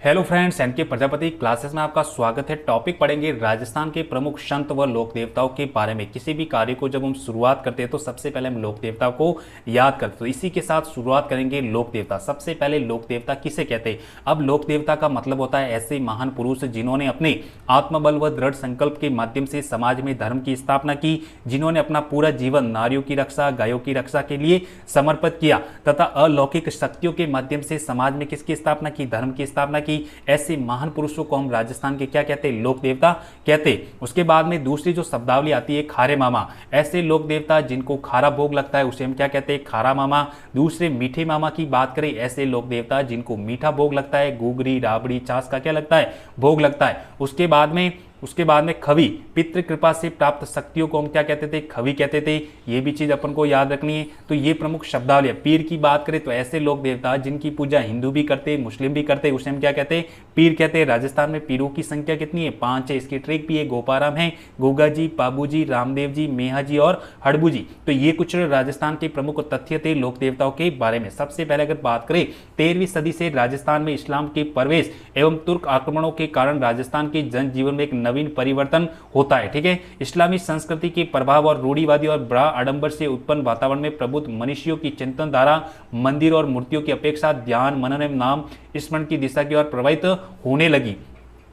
Hello friends, NK Prajapati classes में आपका स्वागत है। टॉपिक पढ़ेंगे राजस्थान के प्रमुख संत व लोक देवताओं के बारे में। किसी भी कार्य को जब हम शुरुआत करते हैं तो सबसे पहले हम लोक देवता को याद करते हैं। तो इसी के साथ शुरुआत करेंगे लोक देवता। सबसे पहले लोक देवता किसे कहते हैं? अब लोक देवता का मतलब होता है ऐसे महान पुरुष जिन्होंने अपने आत्मबल व दृढ़ संकल्प के माध्यम से समाज में धर्म की स्थापना की, जिन्होंने अपना पूरा जीवन नारियों की रक्षा, गायों की रक्षा के लिए समर्पित किया तथा अलौकिक शक्तियों के माध्यम से समाज में किसकी स्थापना की? धर्म की स्थापना की। ऐसे महान पुरुषों को हम राजस्थान के क्या कहते हैं? लोक देवता कहते हैं। उसके बाद में दूसरी जो शब्दावली आती है खारे मामा। ऐसे लोक देवता जिनको खारा भोग लगता है उसे हम क्या कहते हैं? खारा मामा। दूसरे मीठे मामा की बात करें, ऐसे लोक देवता जिनको मीठा भोग लगता है, गुगरी राबड़ी छाछ का क्या लगता है? भोग लगता है। उसके बाद में खवी, पितृ कृपा से प्राप्त शक्तियों को हम क्या कहते थे? खवी कहते थे। ये भी चीज अपन को याद रखनी है। तो ये प्रमुख शब्दावली है। पीर की बात करें तो ऐसे लोक देवता जिनकी पूजा हिंदू भी करते, मुस्लिम भी करते, उसे हम क्या कहते हैं? पीर कहते हैं। राजस्थान में पीरों की संख्या कितनी है? 5 है। इसकी ट्रिक भी है। गोपाराम है, गोगा जी, पाबू जी, रामदेव जी, मेहा जी और हड़बू जी। तो ये कुछ राजस्थान के प्रमुख तथ्य थे लोक देवताओं के बारे में। सबसे पहले अगर बात करें 13वीं सदी से राजस्थान में इस्लाम के प्रवेश एवं तुर्क आक्रमणों के कारण राजस्थान के जनजीवन में एक नवीन परिवर्तन होता है। ठीक है। इस्लामी संस्कृति के प्रभाव और रूढ़िवादी और बड़ा आडंबर से उत्पन्न वातावरण में प्रबुद्ध मनुष्यों की चिंतन धारा मंदिर और मूर्तियों की अपेक्षा ध्यान, मनन एवं नाम स्मरण की दिशा की ओर प्रभावित होने लगी।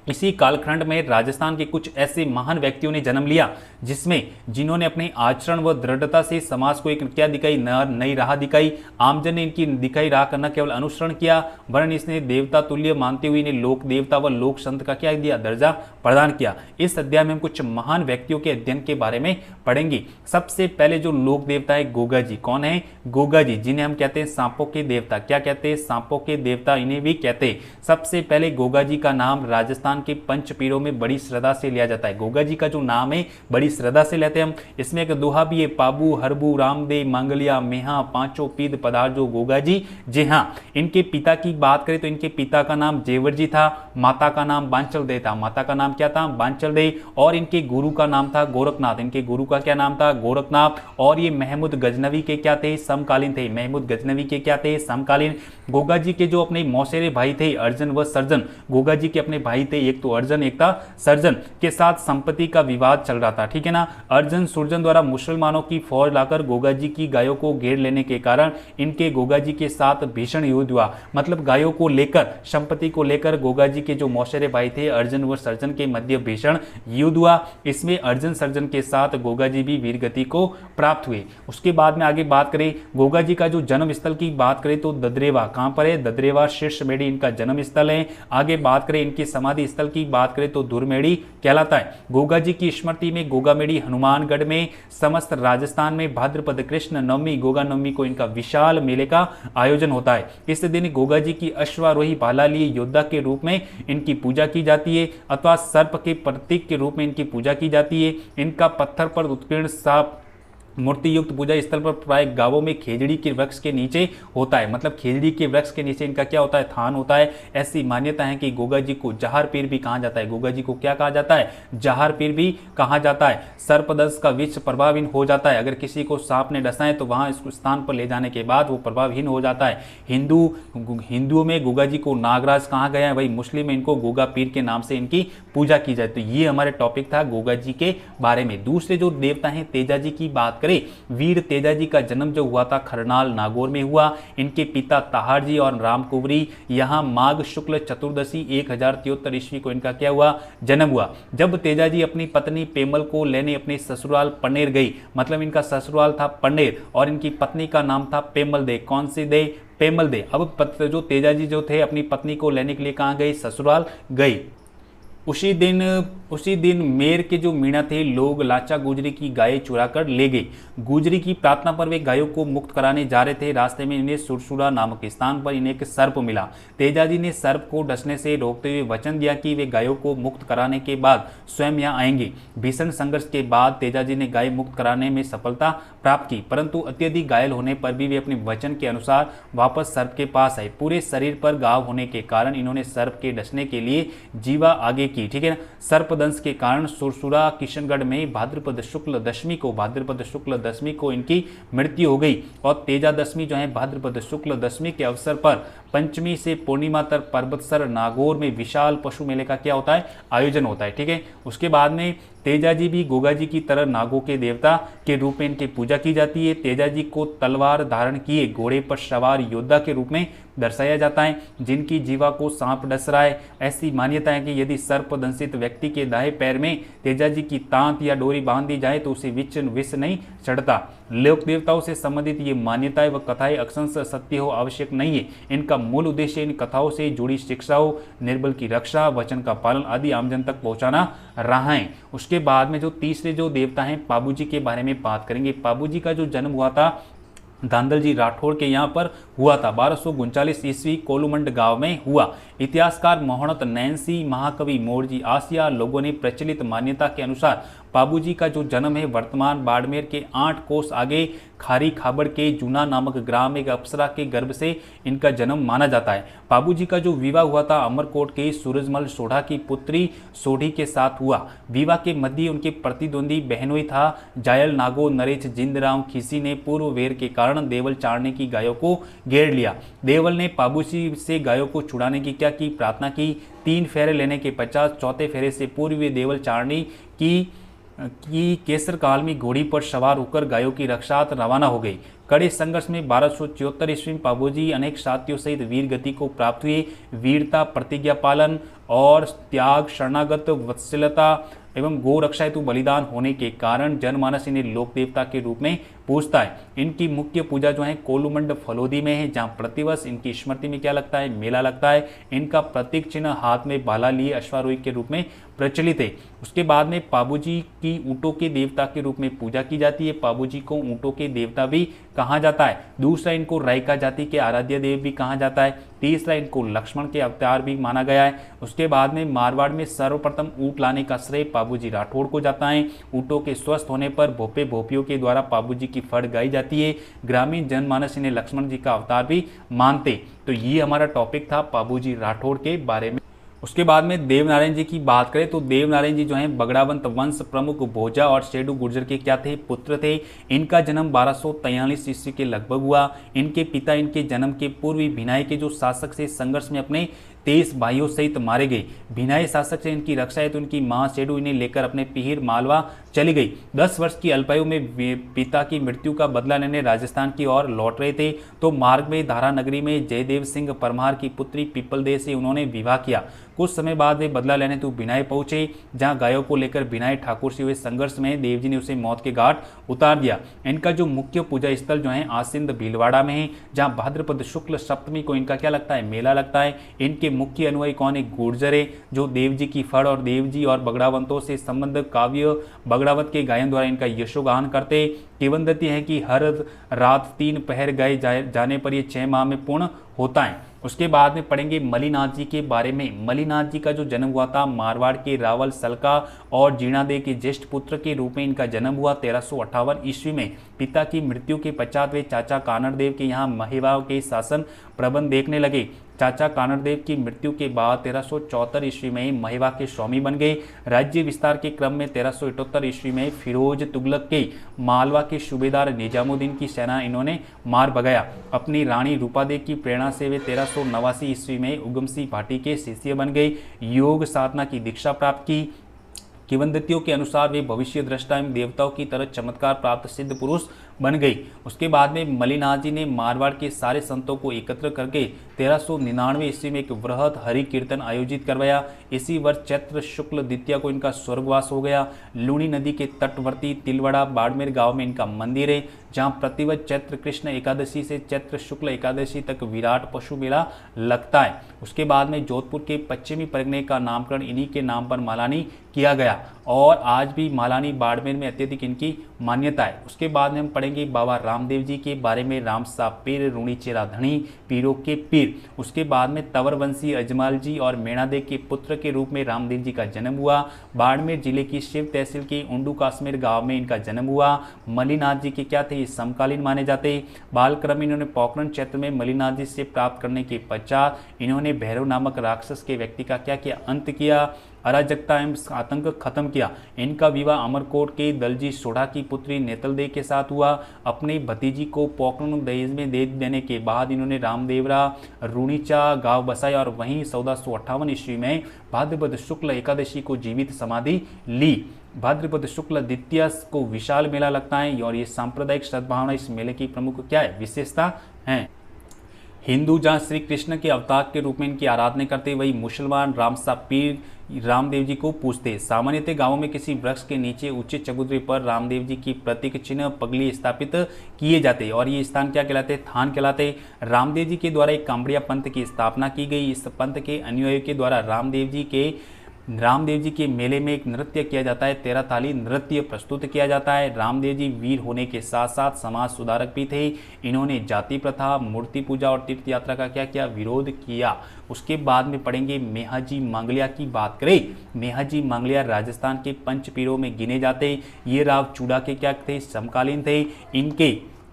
इसी कालखंड में राजस्थान के कुछ ऐसे महान व्यक्तियों ने जन्म लिया जिन्होंने अपने आचरण व दृढ़ता से समाज को एक क्या दिखाई? नई राह दिखाई। आमजन ने इनकी दिखाई राह का न केवल अनुसरण किया वरन इसने देवता तुल्य मानते हुए इन्हें लोक देवता व लोक संत का क्या दिया? दर्जा प्रदान किया। इस अध्याय में हम कुछ महान व्यक्तियों के अध्ययन के बारे में पढ़ेंगे। सबसे पहले जो लोक देवता है गोगा जी। कौन है? गोगा जी, जिन्हें हम कहते हैं सांपों के देवता। क्या कहते हैं? सांपों के देवता इन्हें भी कहते हैं। सबसे पहले गोगा जी का नाम राजस्थान के पंच पीरों में बड़ी श्रद्धा से लिया जाता है। गोगा जी का जो नाम है बड़ी श्रद्धा से लेते हैं हम। इसमें एक दोहा भी है, पाबू हरबू रामदेव मंगलिया मेहा पांचों पीद पधारजो गोगा जी। जी हाँ। इनके पिता की बात करें तो इनके पिता का नाम जेवर जी था, माता का नाम बांचल दे था। माता का नाम क्या था? बांचल दे। और इनके गुरु का नाम था गोरखनाथ। इनके गुरु का क्या नाम था? गोरखनाथ। और ये महमूद गजनवी के क्या थे? समकालीन थे। महमूद गजनवी के क्या थे? समकालीन। गोगा जी के जो अपने मौसेरे भाई थे अर्जन व सर्जन, गोगा जी के अपने भाई थे, एक तो अर्जन एक था सर्जन, के साथ संपत्ति का विवाद चल रहा था। ठीक है ना। अर्जन सुरजन द्वारा मुसलमानों की फौज लाकर गोगा जी की गायों को घेर लेने के कारण इनके गोगा जी के साथ भीषण युद्ध हुआ। मतलब गायों को लेकर, संपत्ति को लेकर गोगा जी के जो मौसेरे भाई थे अर्जन व सर्जन के मध्य भीषण युद्ध हुआ। इसमें अर्जन सर्जन के साथ गोगा जी भी वीरगति को प्राप्त हुए। उसके बाद में आगे बात करें गोगा जी का जो जन्म स्थल की बात करें तो ददरेवा। कहां पर है? ददरेवा शीर्षमेढ़ी इनका जन्म स्थल है। आगे बात करें इनकी समाधि स्थल की बात करें तो दुरमेड़ी कहलाता है। गोगा जी की स्मृति में गोगामेड़ी हनुमानगढ़ में समस्त राजस्थान में भाद्रपद कृष्ण नवमी गोगा नवमी को इनका विशाल मेले का आयोजन होता है। इस दिन गोगा जी की अश्वारोही भाला लिए योद्धा के रूप में इनकी पूजा की जाती है अथवा सर्प के प्रतीक के रूप में इनकी पूजा की जाती है। इनका पत्थर पर उत्कीर्ण साप मूर्ति युक्त पूजा स्थल पर प्राय गांवों में खेजड़ी के वृक्ष के नीचे होता है। मतलब खेजड़ी के वृक्ष के नीचे इनका क्या होता है? थान होता है। ऐसी मान्यता है कि गोगा जी को जहार पीर भी कहा जाता है। गोगा जी को क्या कहा जाता है? जहार पीर भी कहा जाता है। सर्पदंश का विष प्रभावहीन हो जाता है। अगर किसी को सांप ने डसा है तो वहां इस स्थान पर ले जाने के बाद वो प्रभावहीन हो जाता है। हिंदुओं में गोगा जी को नागराज कहा गया है, वही मुस्लिम में इनको गोगा पीर के नाम से इनकी पूजा की जाए। तो ये हमारे टॉपिक था गोगा जी के बारे में। दूसरे जो देवता है तेजा जी की बात करें, वीर तेजा जी का जन्म जो हुआ था खरनाल नागौर में हुआ। इनके पिता ताहार जी और रामकुवरी यहां माघ शुक्ल चतुर्दशी 1073 ईस्वी को इनका क्या हुआ? जन्म हुआ। जब तेजा जी अपनी पत्नी पेमल को लेने अपने ससुराल पन्नेर गई, मतलब इनका ससुराल था पन्नेर और इनकी पत्नी का नाम था पेमल दे। कौन सी दे? पेमल दे। अब जो तेजा जी जो थे अपनी पत्नी को लेने के लिए कहां गई? ससुराल गई। उसी दिन मेर के जो मीणा थे लोग लाचा गुजरी की गायें चुरा कर ले गए। गुजरी की प्रार्थना पर वे गायों को मुक्त कराने जा रहे थे। रास्ते में इन्हें सुरसुरा नामक स्थान पर इन्हें एक सर्प मिला। तेजा जी ने सर्प को डसने से रोकते हुए वचन दिया कि वे गायों को मुक्त कराने के बाद स्वयं यहाँ आएंगे। भीषण संघर्ष के बाद तेजा जी ने गाय मुक्त कराने में सफलता प्राप्त की, परंतु अत्यधिक घायल होने पर भी वे अपने वचन के अनुसार वापस सर्प के पास आए। पूरे शरीर पर घाव होने के कारण इन्होंने सर्प के डसने के लिए जीवा आगे की। ठीक है ना। सर्पदंश के कारण सुरसुरा किशनगढ़ में भाद्रपद शुक्ल दशमी को इनकी मृत्यु हो गई। और तेजा दशमी जो है भाद्रपद शुक्ल दशमी के अवसर पर पंचमी से पूर्णिमा तक पर्वतसर नागौर में विशाल पशु मेले का क्या होता है, आयोजन होता है। ठीक है, उसके बाद में तेजाजी भी गोगा जी की तरह नागों के देवता के रूप में इनकी पूजा की जाती है। तेजाजी को तलवार धारण किए घोड़े पर सवार योद्धा के रूप में दर्शाया जाता है, जिनकी जीवा को सांप डस रहा है। ऐसी मान्यता है कि यदि सर्प दंशित व्यक्ति के दाएं पैर में तेजाजी की तांत या डोरी बांध दी जाए तो उसे विष नहीं चढ़ता। लोक देवताओं से संबंधित ये मान्यताएं व कथाएं अक्सर सत्य हो आवश्यक नहीं है। इनका मूल उद्देश्य इन कथाओं से जुड़ी शिक्षाओं, निर्बल की रक्षा, वचन का पालन आदि आमजन तक पहुंचाना रहा है। उसके बाद में जो तीसरे जो देवता हैं पाबूजी के बारे में बात करेंगे। पाबूजी का जो जन्म हुआ था धांधल जी राठौड़ के यहाँ पर हुआ था। 1239 ईस्वी कोलुमंड गांव में हुआ। इतिहासकार मोहनत नैन्सी, महाकवि मोरजी आसिया लोगों ने प्रचलित मान्यता के अनुसार पाबूजी का जो जन्म है वर्तमान बाड़मेर के 8 कोस आगे खारी खाबड़ के जूना नामक ग्राम एक अप्सरा के गर्भ से इनका जन्म माना जाता है। पाबूजी का जो विवाह हुआ था अमरकोट के सूरजमल सोढ़ा की पुत्री सोढ़ी के साथ हुआ। विवाह के मध्य उनके प्रतिद्वंदी बहनोई था जायल नागो नरेश जिंदराव खीसी ने पूर्व वेर के कारण देवल चारने की गायों को घेर लिया। देवल ने पाबूजी से गायों को छुड़ाने की क्या की प्रार्थना की। 3 फेरे लेने के पश्चात चौथे फेरे से पूर्व वे देवल चारनी की केसर काल में घोड़ी पर सवार होकर गायों की रक्षार्थ रवाना हो गई। कड़े संघर्ष में 1274 ईस्वी में पाबूजी अनेक साथियों सहित वीर गति को प्राप्त हुए। वीरता, प्रतिज्ञा पालन और त्याग, शरणागत, वत्सलता एवं गौ रक्षा हेतु बलिदान होने के कारण जनमानस इन्हें लोक देवता के रूप में पूजता है। इनकी मुख्य पूजा जो है कोलुमंड फलोदी में है, जहां प्रतिवर्ष इनकी स्मृति में क्या लगता है, मेला लगता है। इनका प्रतीक चिन्ह हाथ में भाला लिए अश्वारोही के रूप में प्रचलित है। उसके बाद में पाबूजी की ऊँटों के देवता के रूप में पूजा की जाती है। पाबूजी को ऊँटों के देवता भी कहा जाता है। दूसरा, इनको रायका जाति के आराध्य देव भी कहा जाता है। तीसरा, इनको लक्ष्मण के अवतार भी माना गया है। उसके बाद में मारवाड़ में सर्वप्रथम ऊँट लाने का श्रेय पाबूजी राठौड़ को जाता है। ऊँटों के स्वस्थ होने पर भोपे भोपियों के द्वारा पाबूजी की फड़ गाई जाती है। ग्रामीण जनमानस इन्हें लक्ष्मण जी का अवतार भी मानते। तो ये हमारा टॉपिक था पाबूजी राठौड़ के बारे में। उसके बाद में देवनारायण जी की बात करें तो देवनारायण जी जो हैं बगड़ावंत वंश प्रमुख भोजा और शेडू गुर्जर के क्या थे, पुत्र थे। इनका जन्म 1243 ईस्वी के लगभग हुआ। इनके पिता इनके जन्म के पूर्व भिनाई के जो शासक से संघर्ष में अपने 23 भाइयों सहित मारे गए। भिनाई शासक से इनकी रक्षा है तो उनकी मां शेडू इन्हें लेकर अपने पिहिर मालवा चली गई। 10 वर्ष की अल्पायु में पिता की मृत्यु का बदला लेने राजस्थान की ओर लौट रहे थे तो मार्ग में धारा नगरी में जयदेव सिंह परमार की पुत्री पीपलदेव से उन्होंने विवाह किया। कुछ समय बाद वे बदला लेने तो भिनाई पहुंचे, जहां गायों को लेकर भिनाई ठाकुर से हुए संघर्ष में देवजी ने उसे मौत के घाट उतार दिया। इनका जो मुख्य पूजा स्थल जो है आसिंद भीलवाड़ा में है, जहां भाद्रपद शुक्ल सप्तमी को इनका क्या लगता है, मेला लगता है। इनके मुख्य अनुयायी कौन है, गुर्जर है, जो देवजी की फड़ और देवजी और बगड़ावंतों से संबंध काव्य बगड़ावत के गायन द्वारा इनका यशोगान करते। किंवदंती है कि हर रात 3 पहर गाए जाने पर यह 6 माह में पूर्ण होता है। उसके बाद में पढ़ेंगे मलिनाथ जी के बारे में। मलिनाथ जी का जो जन्म हुआ था मारवाड़ के रावल सलका और जीर्णादेव के ज्येष्ठ पुत्र के रूप में इनका जन्म हुआ 1358 ईस्वी में। पिता की मृत्यु के पश्चात वे चाचा कानड़देव के यहाँ महिवाओं के शासन प्रबंध देखने लगे। चाचा कानड़देव की मृत्यु के बाद 1374 ईस्वी में महिवा के स्वामी बन गए। राज्य विस्तार के क्रम में 1378 ईस्वी में फिरोज तुगलक के मालवा के सूबेदार निजामुद्दीन की सेना इन्होंने मार भगाया। अपनी रानी रूपादेव की प्रेरणा से वे 1389 ईस्वी में उगमसिंह भाटी के शिष्य बन गए। योग साधना की दीक्षा प्राप्त की। किंवदंतियों के अनुसार वे भविष्य दृष्टा एवं देवताओं की तरह चमत्कार प्राप्त सिद्ध पुरुष बन गई। उसके बाद में मलिनाथ जी ने मारवाड़ के सारे संतों को एकत्र करके 1399 ईस्वी में एक वृहद हरि कीर्तन आयोजित करवाया। इसी वर्ष चैत्र शुक्ल द्वितीया को इनका स्वर्गवास हो गया। लूणी नदी के तटवर्ती तिलवाड़ा बाड़मेर गांव में इनका मंदिर है, जहां प्रतिवर्ष चैत्र कृष्ण एकादशी से चैत्र शुक्ल एकादशी तक विराट पशु मेला लगता है। उसके बाद में जोधपुर के पश्चिमी परगने का नामकरण इन्हीं के नाम पर मालानी किया गया और आज भी मालानी बाड़मेर में अत्यधिक इनकी मान्यता है। उसके बाद में हम पढ़ेंगे बाबा रामदेव जी के बारे में। राम साहब पीर, रूणी चेरा धनी, पीरों के पीर। उसके बाद में तंवरवंशी अजमाल जी और मेणादेव के पुत्र के रूप में रामदेव जी का जन्म हुआ। बाड़मेर जिले की शिव तहसील के उंडू काश्मीर गांव में इनका जन्म हुआ। मलिनाथ जी के क्या थे, समकालीन माने जाते। बालक्रम इन्होंने पोखरण क्षेत्र में मलिनाथ जी से प्राप्त करने के पश्चात इन्होंने भैरव नामक राक्षस के व्यक्ति का क्या किया, अंत किया, अराजकता एवं आतंक खत्म किया। इनका विवाह अमरकोट के दलजी सोढ़ा की पुत्री नेतलदेव के साथ हुआ। अपने भतीजी को पोकरण दहेज में दे देने के बाद इन्होंने रामदेवरा रूणीचा गांव बसाया और वहीं 1458 ईस्वी में भाद्रपद शुक्ल एकादशी को जीवित समाधि ली। भाद्रपद शुक्ल द्वितीया को विशाल मेला लगता है और ये सांप्रदायिक सद्भावना इस मेले की प्रमुख क्या है, विशेषता है। हिंदू जहाँ श्री कृष्ण के अवतार के रूप में इनकी आराधना करते, वही मुसलमान रामसा पीर रामदेव जी को पूजते। सामान्यतः गांवों में किसी वृक्ष के नीचे ऊंचे चबूतरे पर रामदेव जी की प्रतीक चिन्ह पगली स्थापित किए जाते और ये स्थान क्या कहलाते, थान कहलाते। रामदेव जी के द्वारा एक कांवड़िया पंथ की स्थापना की गई। इस पंथ के अनुयायियों के द्वारा रामदेव जी के मेले में एक नृत्य किया जाता है, 13 ताली नृत्य प्रस्तुत किया जाता है। रामदेव जी वीर होने के साथ साथ समाज सुधारक भी थे। इन्होंने जाति प्रथा, मूर्ति पूजा और तीर्थ यात्रा का क्या किया, विरोध किया। उसके बाद में पढ़ेंगे मेहाजी मांगलिया की बात करें। मेहाजी मांगलिया राजस्थान के पंच पीरों में गिने जाते। ये राव चूड़ा के क्या थे, समकालीन थे।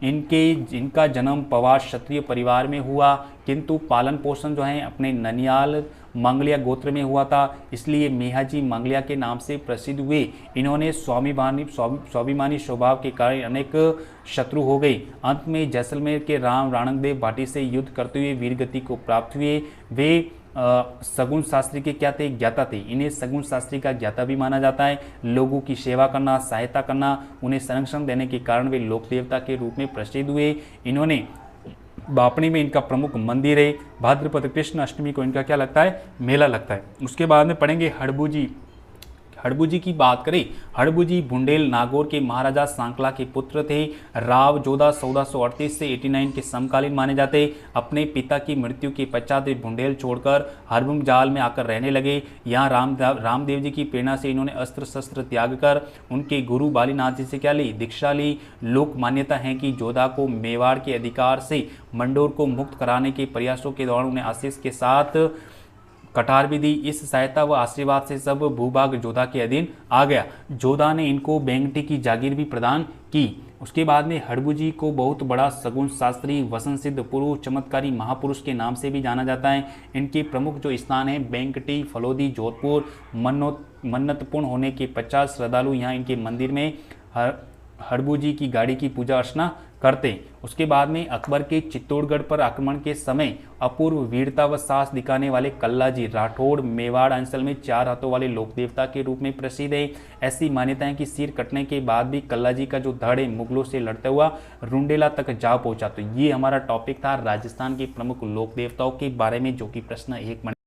इनका जन्म पवार क्षत्रिय परिवार में हुआ, किंतु पालन पोषण जो है अपने ननियाल मांगलिया गोत्र में हुआ था, इसलिए मेहाजी मांगलिया के नाम से प्रसिद्ध हुए। इन्होंने स्वाभिमानी स्वभाव के कारण अनेक शत्रु हो गए। अंत में जैसलमेर के राम राणकदेव भाटी से युद्ध करते हुए वीरगति को प्राप्त हुए। वे सगुन शास्त्री के क्या थे, ज्ञाता थे। इन्हें सगुन शास्त्री का ज्ञाता भी माना जाता है। लोगों की सेवा करना, सहायता करना, उन्हें संरक्षण देने के कारण वे लोक देवता के रूप में प्रसिद्ध हुए। इन्होंने बापणी में इनका प्रमुख मंदिर है। भाद्रपद कृष्ण अष्टमी को इनका क्या लगता है, मेला लगता है। उसके बाद में पढ़ेंगे हड़बू जी की बात करें। हड़बू जी बुंडेल नागौर के महाराजा सांकला के पुत्र थे। राव जोधा 1438 से 89 के समकालीन माने जाते। अपने पिता की मृत्यु के पश्चात वे बुंडेल छोड़कर हरबुम जाल में आकर रहने लगे। यहाँ रामदेव जी की प्रेरणा से इन्होंने अस्त्र शस्त्र त्याग कर उनके गुरु बालीनाथ जी से क्या ली, दीक्षा ली। लोक मान्यता है कि जोधा को मेवाड़ के अधिकार से मंडोर को मुक्त कराने के प्रयासों के दौरान उन्हें आशीष के साथ कटार भी दी। इस सहायता व आशीर्वाद से सब भूभाग जोधा के अधीन आ गया। जोधा ने इनको बेंगटी की जागीर भी प्रदान की। उसके बाद में हड़बू जी को बहुत बड़ा सगुन शास्त्री, वसन सिद्ध पुरुष, चमत्कारी महापुरुष के नाम से भी जाना जाता है। इनके प्रमुख जो स्थान है बेंकटी, फलोदी, जोधपुर। मन्नतपूर्ण होने के 50 श्रद्धालु यहाँ इनके मंदिर में हड़बू जी की गाड़ी की पूजा अर्चना करते। उसके बाद में अकबर के चित्तौड़गढ़ पर आक्रमण के समय अपूर्व वीरता व साहस दिखाने वाले कल्लाजी राठौड़ मेवाड़ अंचल में 4 हाथों वाले लोक देवता के रूप में प्रसिद्ध है। ऐसी मान्यता है कि सिर कटने के बाद भी कल्लाजी का जो धड़ है मुगलों से लड़ता हुआ रुंडेला तक जा पहुंचा। तो ये हमारा टॉपिक था राजस्थान के प्रमुख लोक देवताओं के बारे में, जो कि प्रश्न 1